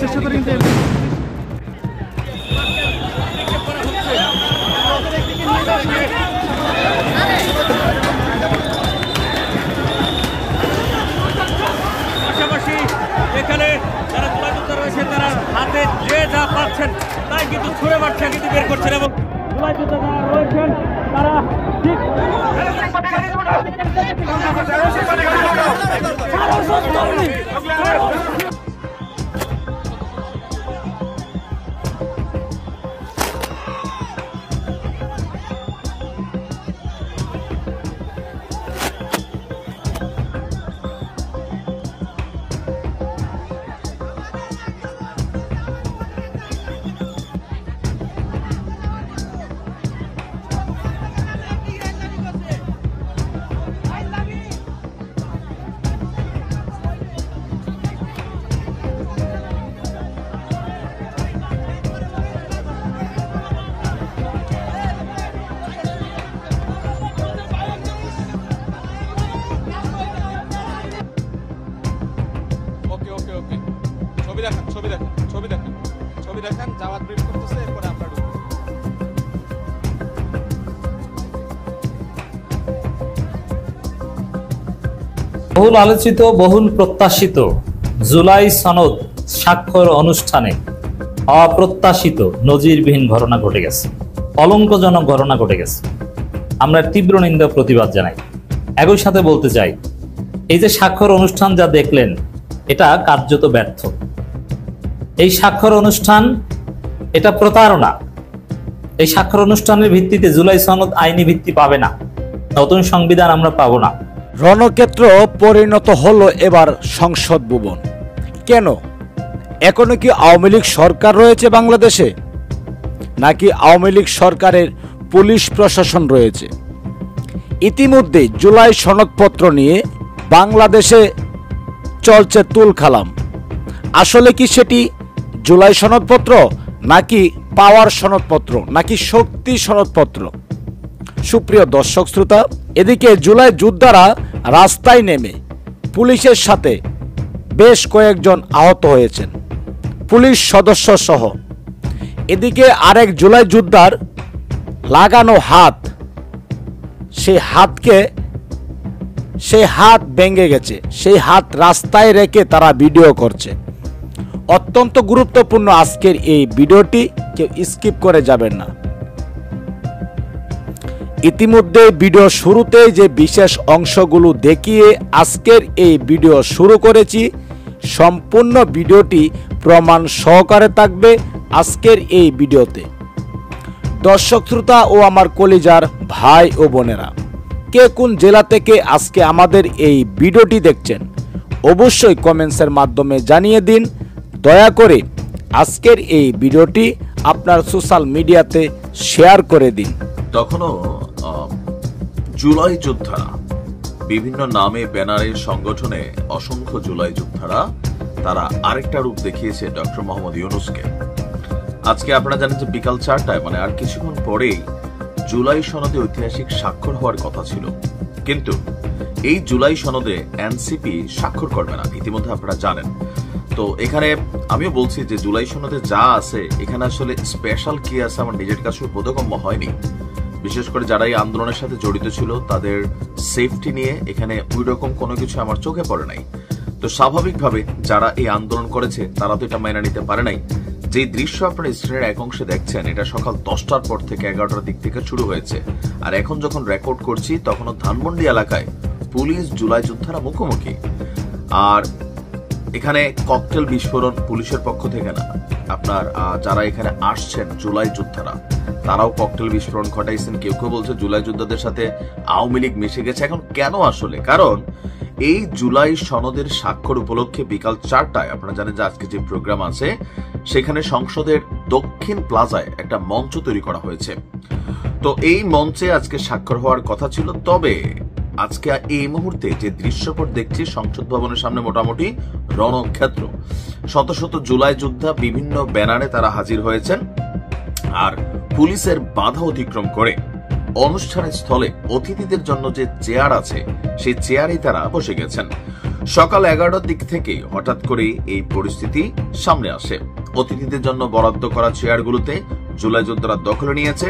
চেষ্টা করি পাশাপাশি এখানে যারা জুলাইযোদ্ধা রয়েছে তারা হাতে যে যা পাচ্ছেন তাই কিন্তু ছুঁড়ে মারছে কিন্তু বের করছেন এবং জুলাইযোদ্ধা যারা রয়েছেন তারা ঠিক ছবি দেখান জাওয়াত ব্রিফ করতেছে এরপরে আমরা বহুল আলোচিত বহুল প্রত্যাশিত জুলাই সনদ স্বাক্ষর অনুষ্ঠানে অপ্রত্যাশিত নজিরবিহীন ঘটনা ঘটে গেছে, কলঙ্কজনক ঘটনা ঘটে গেছে। আমরা তীব্র নিন্দা প্রতিবাদ জানাই। একই সাথে বলতে চাই, এই যে স্বাক্ষর অনুষ্ঠান যা দেখলেন এটা কার্যত ব্যর্থ। এই স্বাক্ষর অনুষ্ঠান এটা প্রতারণা। এই স্বাক্ষর অনুষ্ঠানের ভিত্তিতে জুলাই সনদ আইনি ভিত্তি পাবে না, নতুন সংবিধান আমরা পাবো না। রণক্ষেত্র পরিণত হলো এবার সংসদ ভবন। কেন? এখনো কি আওয়ামী লীগ সরকার রয়েছে বাংলাদেশে, নাকি আওয়ামী লীগ সরকারের পুলিশ প্রশাসন রয়েছে? ইতিমধ্যে জুলাই সনদপত্র নিয়ে বাংলাদেশে চলছে তুলখালাম। আসলে কি সেটি জুলাই সনদপত্র, নাকি পাওয়ার সনদপত্র, নাকি শক্তি সনদপত্র? সুপ্রিয় দর্শক শ্রোতা, এদিকে জুলাই যোদ্ধারা রাস্তায় নেমে পুলিশের সাথে বেশ কয়েকজন আহত হয়েছেন, পুলিশ সদস্য সহ। এদিকে আরেক জুলাই যোদ্ধার লাগানো হাত, সেই হাত ভেঙে গেছে। সেই হাত রাস্তায় রেখে তারা ভিডিও করছে। অত্যন্ত গুরুত্বপূর্ণ আজকের এই ভিডিওটি, কেউ স্কিপ করে যাবেন না। ইতিমধ্যে ভিডিও শুরুতেই যে বিশেষ অংশগুলো দেখিয়ে আজকের এই ভিডিও শুরু করেছি, সম্পূর্ণ ভিডিওটি প্রমাণ সহকারে থাকবে আজকের এই ভিডিওতে। দর্শক শ্রোতা ও আমার কলিজার ভাই ও বোনেরা, কে কোন জেলা থেকে আজকে আমাদের এই ভিডিওটি দেখছেন অবশ্যই কমেন্টসের মাধ্যমে জানিয়ে দিন। দয়া করে আজকের এই ভিডিওটি আপনার সোশ্যাল মিডিয়াতে শেয়ার করে দিন। তখনও জুলাই যোদ্ধারা বিভিন্ন নামে ব্যানারে সংগঠনে অসংখ্য জুলাই যোদ্ধারা তারা আরেকটা রূপ দেখিয়েছে ডক্টর মোহাম্মদ ইউনূসকে। আজকে আপনারা জানেন যে বিকাল 4টায় মানে আর কিছুক্ষণ পরেই জুলাই সনদে ঐতিহাসিক স্বাক্ষর হওয়ার কথা ছিল, কিন্তু এই জুলাই সনদে এনসিপি স্বাক্ষর করবে না, ইতিমধ্যে আপনারা জানেন। তো এখানে আমিও বলছি যে জুলাই সনদে যা আছে এখানে আসলে স্পেশাল কি আছে আমার নিজের কাছে বোধগম্য হয়নি। বিশেষ করে যারা এই আন্দোলনের সাথে জড়িত ছিল তাদের সেফটি নিয়ে এখানে ওই রকম কোনো কিছু আমার চোখে পড়ে নাই। তো স্বাভাবিকভাবে যারা এই আন্দোলন করেছে তারা তো এটা মেনে নিতে পারে নাই। যে দৃশ্য আপনারা স্ক্রিনের এক অংশে দেখছেন এটা সকাল 10টার পর থেকে 11টার দিক থেকে শুরু হয়েছে, আর এখন যখন রেকর্ড করছি তখনও ধানমন্ডি এলাকায় পুলিশ জুলাই যোদ্ধারা মুখোমুখি। আর এখানে ককটেল বিস্ফোরণ পুলিশের পক্ষ থেকে না, আপনার যারা এখানে আসছেন জুলাই যোদ্ধারা তারাও ককটেল বিস্ফোরণ ঘটাইছেন। কেউ কেউ বলছে জুলাই যোদ্ধাদের সাথে আওয়ামী লীগ মিশে গেছে। এখন কেন আসলে? কারণ এই জুলাই সনদের স্বাক্ষর উপলক্ষে বিকাল 4টায় আপনারা জানেন যে আজকে যে প্রোগ্রাম আছে সেখানে সংসদের দক্ষিণ প্লাজায় একটা মঞ্চ তৈরি করা হয়েছে। তো এই মঞ্চে আজকে স্বাক্ষর হওয়ার কথা ছিল। তবে আজকে এই মুহূর্তে যে দৃশ্যপট দেখছি সংসদ ভবনের সামনে মোটামুটি রণক্ষেত্র। শত শত জুলাই যোদ্ধা বিভিন্ন ব্যানারে তারা হাজির হয়েছেন, আর পুলিশের বাধা অতিক্রম করে অনুষ্ঠানের স্থলে অতিথিদের জন্য যে চেয়ার আছে সেই চেয়ারেই তারা বসে গেছেন। সকাল 11টার দিক থেকে হঠাৎ করে এই পরিস্থিতি সামনে আসে। অতিথিদের জন্য বরাদ্দ করা চেয়ারগুলোতে জুলাই যোদ্ধারা দখলে নিয়েছে।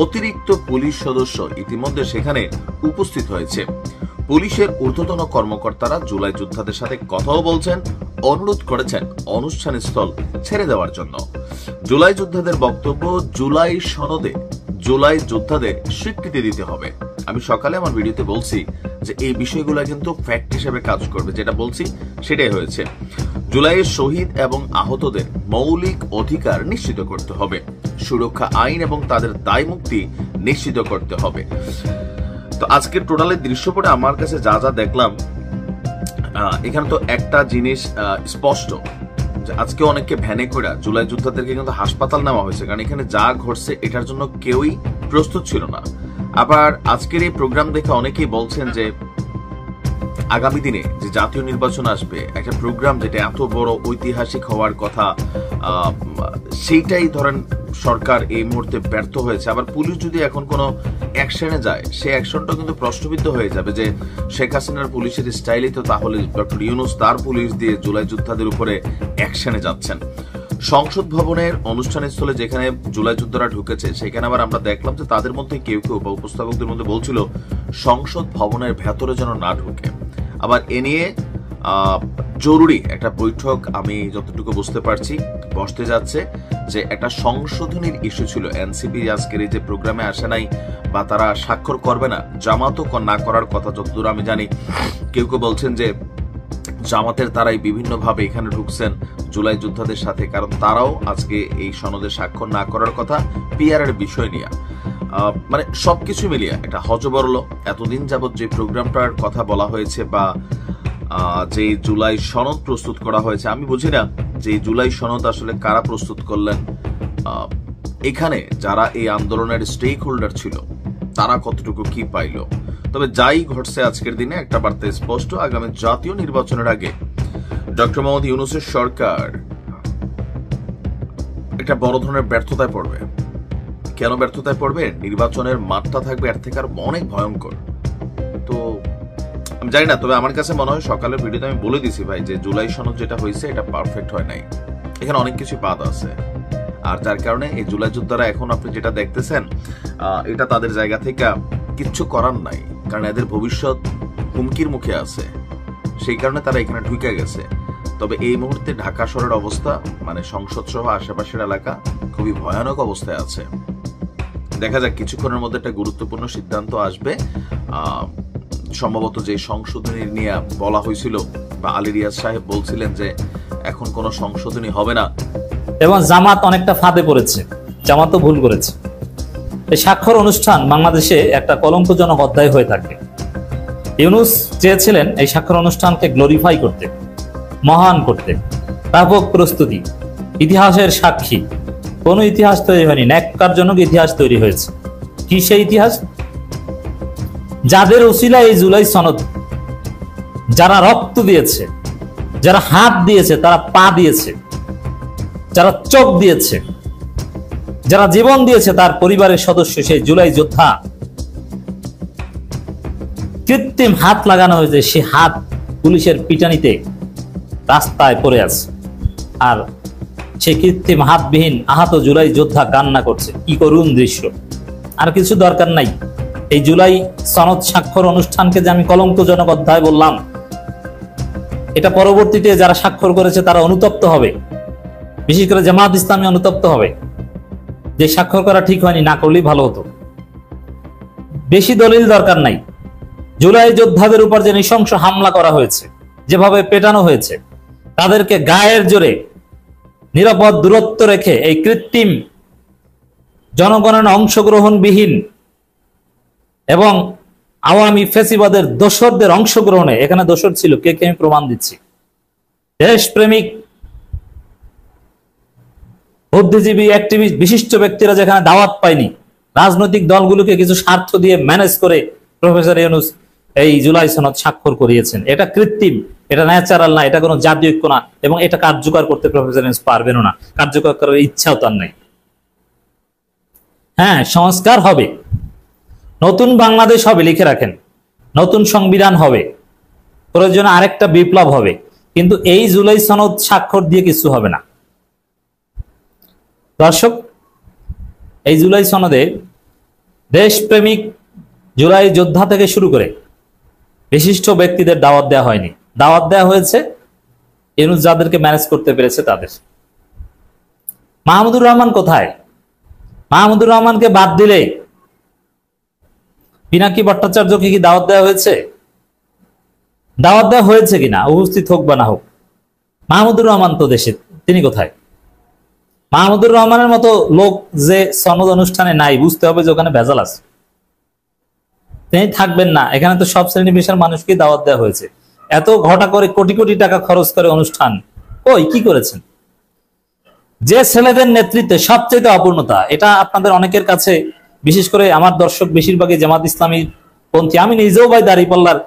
অতিরিক্ত পুলিশ সদস্য ইতিমধ্যে সেখানে উপস্থিত হয়েছে। পুলিশের ঊর্ধ্বতন কর্মকর্তারা জুলাই যোদ্ধাদের সাথে কথাও বলছেন, অনুরোধ করেছেন অনুষ্ঠান স্থল ছেড়ে দেওয়ার জন্য। জুলাই যোদ্ধাদের বক্তব্য, জুলাই সনদে জুলাই যোদ্ধাদের স্বীকৃতি দিতে হবে। আমি সকালে আমার ভিডিওতে বলছি যে এই বিষয়গুলো কিন্তু ফ্যাক্ট হিসেবে কাজ করবে, যেটা বলছি সেটাই হয়েছে। জুলাইয়ের শহীদ এবং আহতদের মৌলিক অধিকার নিশ্চিত করতে হবে, সুরক্ষা আইন এবং তাদের দায় মুক্তি নিশ্চিত করতে হবে। তো আজকের টোটালের দৃশ্যপটে আমার কাছে যা যা দেখলাম, এখানে তো একটা জিনিস স্পষ্ট, আজকে অনেককে ভ্যানে করে জুলাই যোদ্ধাদেরকে কিন্তু হাসপাতাল নেওয়া হয়েছে, কারণ এখানে যা ঘটছে এটার জন্য কেউই প্রস্তুত ছিল না। আবার আজকের এই প্রোগ্রাম দেখে অনেকেই বলছেন যে আগামী দিনে যে জাতীয় নির্বাচন আসবে, একটা প্রোগ্রাম যেটা এত বড় ঐতিহাসিক হওয়ার কথা, সেইটাই ধরেন সরকার এই মুহূর্তে ব্যর্থ হয়েছে। আবার পুলিশ যদি এখন কোনো অ্যাকশনে যায়, সেই অ্যাকশনটা কিন্তু প্রশ্নবিদ্ধ হয়ে যাবে যে শেখ হাসিনার পুলিশের স্টাইলই তো তাহলে ডক্টর ইউনূস তার পুলিশ দিয়ে জুলাই যোদ্ধাদের উপরে অ্যাকশনে যাচ্ছেন। সংসদ ভবনের অনুষ্ঠানস্থলে যেখানে জুলাই যোদ্ধারা ঢুকেছে, সেখানে আবার আমরা দেখলাম যে তাদের মধ্যে কেউ কেউ বা উপস্থাপকদের মধ্যে বলছিল সংসদ ভবনের ভেতরে যেন না ঢুকে। আবার এ নিয়ে জরুরি একটা বৈঠক আমি যতটুকু বুঝতে পারছি বসতে যাচ্ছে, যে একটা সংশোধনীর ইস্যু ছিল। এনসিপি আজকের এই যে প্রোগ্রামে আসে নাই বা তারা স্বাক্ষর করবে না, জামাতও না করার কথা যতদূর আমি জানি। কেউ কেউ বলছেন যে জামাতের তারাই বিভিন্নভাবে এখানে ঢুকছেন জুলাই যোদ্ধাদের সাথে, কারণ তারাও আজকে এই সনদে স্বাক্ষর না করার কথা পিআর এর বিষয় নিয়ে। মানে সবকিছু মিলিয়ে একটা হজবরল এতদিন যাবৎ যে প্রোগ্রামটার কথা বলা হয়েছে বা যে জুলাই সনদ প্রস্তুত করা হয়েছে, আমি বুঝি না যে জুলাই সনদ আসলে কারা প্রস্তুত করলেন। এখানে যারা এই আন্দোলনের স্টেক হোল্ডার ছিল তারা কতটুকু কি পাইল। তবে যাই ঘটছে আজকের দিনে একটা বার্তা স্পষ্ট, আগামী জাতীয় নির্বাচনের আগে ডক্টর মোহাম্মদ ইউনূসের সরকার একটা বড় ধরনের ব্যর্থতায় পড়বে। কেন ব্যর্থতায় পড়বে? নির্বাচনের মাঠটা থাকবে এর থেকে আর অনেক ভয়ঙ্কর। তো আমি জানি না, তবে আমার কাছে মনে হয় সকালের ভিডিওতে আমি বলে দিছি ভাই যে জুলাই সনদ যেটা হয়েছে এটা পারফেক্ট হয় নাই, এখানে অনেক কিছু বাদ আছে। আর যার কারণে এই জুলাই যোদ্ধারা এখন আপনি যেটা দেখতেছেন এটা তাদের জায়গা থেকে কিচ্ছু করার নাই, কারণ এদের ভবিষ্যৎ হুমকির মুখে আছে, সেই কারণে তারা এখানে ঢুকে গেছে। তবে এই মুহূর্তে ঢাকা শহরের অবস্থা, মানে সংসদ সহ আশেপাশের এলাকা খুবই ভয়ানক অবস্থায় আছে। দেখা যাক কিছুক্ষণের মধ্যে একটা গুরুত্বপূর্ণ সিদ্ধান্ত আসবে। সম্ভবত যে সংশোধনী নিয়ে বলা হয়েছিল বা আলী রিয়াজ সাহেব বলছিলেন যে এখন কোনো সংশোধনী হবে না, এবং জামাত অনেকটা ফাঁদে পড়েছে, জামাতও ভুল করেছে। এই স্বাক্ষর অনুষ্ঠান বাংলাদেশে একটা কলঙ্কজনক অধ্যায় হয়ে থাকে। ইউনূস চেয়েছিলেন এই স্বাক্ষর অনুষ্ঠানকে গ্লোরিফাই করতে, মহান করতে, ব্যাপক প্রস্তুতি, ইতিহাসের সাক্ষী। কোন ইতিহাস তৈরি হয়নি, ন্যাক্কারজনক ইতিহাস তৈরি হয়েছে। কি সেই ইতিহাস? যাদের উসিলা এই জুলাই সনদ, যারা রক্ত দিয়েছে, যারা হাত দিয়েছে, তারা পা দিয়েছে, যারা চোখ দিয়েছে, যারা জীবন দিয়েছে, তার পরিবারের সদস্য সেই জুলাই যোদ্ধা, কৃত্রিম হাত লাগানো হয়েছে, সে হাত পুলিশের পিটানিতে রাস্তায় পড়ে আছে, আর সেই কৃত্রিম হাতবিহীন আহত জুলাই যোদ্ধা কান্না করছে। কি করুণ দৃশ্য! আর কিছু দরকার নাই। এই জুলাই সনদ স্বাক্ষর অনুষ্ঠানকে যে আমি কলঙ্কজনক অধ্যায় বললাম, এটা পরবর্তীতে যারা স্বাক্ষর করেছে তারা অনুতপ্ত হবে, বিশেষ করে জামাত ইসলামী অনুতপ্ত হবে যে স্বাক্ষর করা ঠিক হয়নি, না করলেই ভালো হতো। বেশি দলিল দরকার নাই। জুলাই যোদ্ধাদের উপর যে নৃশংস হামলা করা হয়েছে, যেভাবে পেটানো হয়েছে, তাদেরকে গায়ের জোরে নিরাপদ দূরত্ব রেখে এই কৃত্রিম জনগণনা অংশগ্রহণবিহীন এবং আওয়ামী ফ্যাসিবাদের দোসরদের অংশগ্রহণে, এখানে দোসর ছিল কে কে আমি প্রমাণ দিচ্ছি। দেশপ্রেমিক বুদ্ধিজীবী অ্যাক্টিভিস্ট বিশিষ্ট ব্যক্তিরা যেখানে দাওয়াত পায়নি, রাজনৈতিক দলগুলোকে কিছু স্বার্থ দিয়ে ম্যানেজ করে প্রফেসর ইউনূস এই জুলাই সনদ স্বাক্ষর করিয়েছেন। এটা কৃত্রিম, এটা ন্যাচারাল না, এটা কোনো জাতীয় ঐক্য না, এবং এটা কার্যকর করতে প্রফেসর ইউনূস পারবেনও না, কার্যকর করার ইচ্ছাও তার নাই। হ্যাঁ, সংস্কার হবে, নতুন বাংলাদেশ হবে, লিখে রাখেন, নতুন সংবিধান হবে, প্রয়োজনে আরেকটা বিপ্লব হবে, কিন্তু এই জুলাই সনদ স্বাক্ষর দিয়ে কিছু হবে না। দর্শক, এই জুলাই সনদে দেশপ্রেমিক জুলাই যোদ্ধা থেকে শুরু করে বিশিষ্ট ব্যক্তিদের দাওয়াত দেওয়া হয়নি, দাওয়াত দেওয়া হয়েছে ইউনূস যাদেরকে ম্যানেজ করতে পেরেছে তাদের। মাহমুদুর রহমান কোথায়? মাহমুদুর রহমানকে বাদ দিলে পিনাকি ভট্টাচার্যকে কি দাওয়াত দেওয়া হয়েছে? দাওয়াত দেওয়া হয়েছে কিনা, উপস্থিত হোক বা না হোক, মাহমুদুর রহমান তো দেশে, তিনি কোথায়? মাহমুদুর রহমানের মতো লোক যে সনদ অনুষ্ঠানে নাই, বুঝতে হবে যে ওখানে ভেজাল আছে। তিনি থাকবেন না। এখানে তো সব শ্রেণী পেশার মানুষকে দাওয়াত দেওয়া হয়েছে। এত ঘটা করে কোটি কোটি টাকা খরচ করে অনুষ্ঠান ওই কি করেছেন? যে ছেলেদের নেতৃত্বে সবচেয়ে অপূর্ণতা, এটা আপনাদের অনেকের কাছে, বিশেষ করে আমার দর্শক বেশিরভাগই জামাত ইসলামী পন্থী। আমি নিজেও ভাই দাঁড়িপাল্লার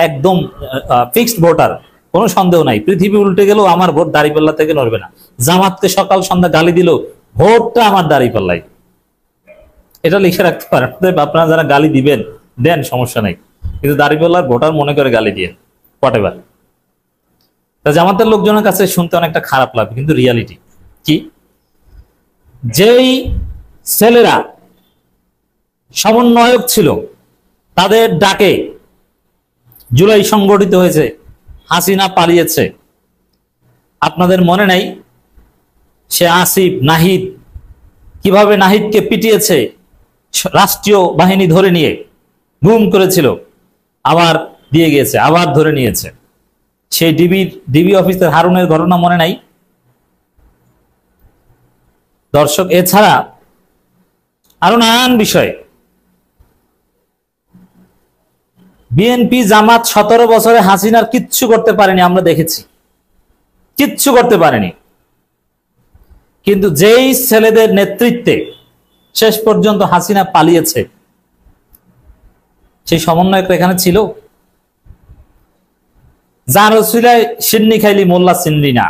একদম ফিক্সড ভোটার, কোনো সন্দেহ নাই। পৃথিবী উল্টে গেলেও আমার ভোট দাঁড়িপাল্লা থেকে নড়বে না। জামাতকে সকাল সন্ধ্যা গালি দিল, ভোটটা আমার দাঁড়িপাল্লাই, এটা লিখে রাখতে পারেন। আপনারা যারা গালি দিবেন দেন, সমস্যা নাই, কিন্তু দাঁড়িপাল্লার ভোটার মনে করে গালি দিয়ে হোয়াট এভার। জামাতের লোকজনের কাছে শুনতে অনেকটা খারাপ লাগবে, কিন্তু রিয়ালিটি কি, যেই ছেলেরা সমন্বয়ক ছিল তাদের ডাকে জুলাই সংগঠিত হয়েছে, হাসিনা পালিয়েছে। আপনাদের মনে নাই সে আসিফ নাহিদ কিভাবে নাহিদকে পিটিয়েছে, রাষ্ট্রীয় বাহিনী ধরে নিয়ে গুম করেছিল, আবার দিয়ে গিয়েছে, আবার ধরে নিয়েছে। সেই ডিবি অফিসার হারুনের ঘটনা মনে নাই? দর্শক, এছাড়া আরো নানান বিষয়। বিএনপি জামাত 17 বছরে হাসিনার কিচ্ছু করতে পারেনি, আমরা দেখেছি, কিচ্ছু করতে পারেনি। কিন্তু যেই ছেলেদের নেতৃত্বে শেষ পর্যন্ত হাসিনা পালিয়েছে, সেই সমন্বয়ক এখানে ছিল। যার ওসিলায় সিন্নি খাইলি মোল্লা চিনলি না।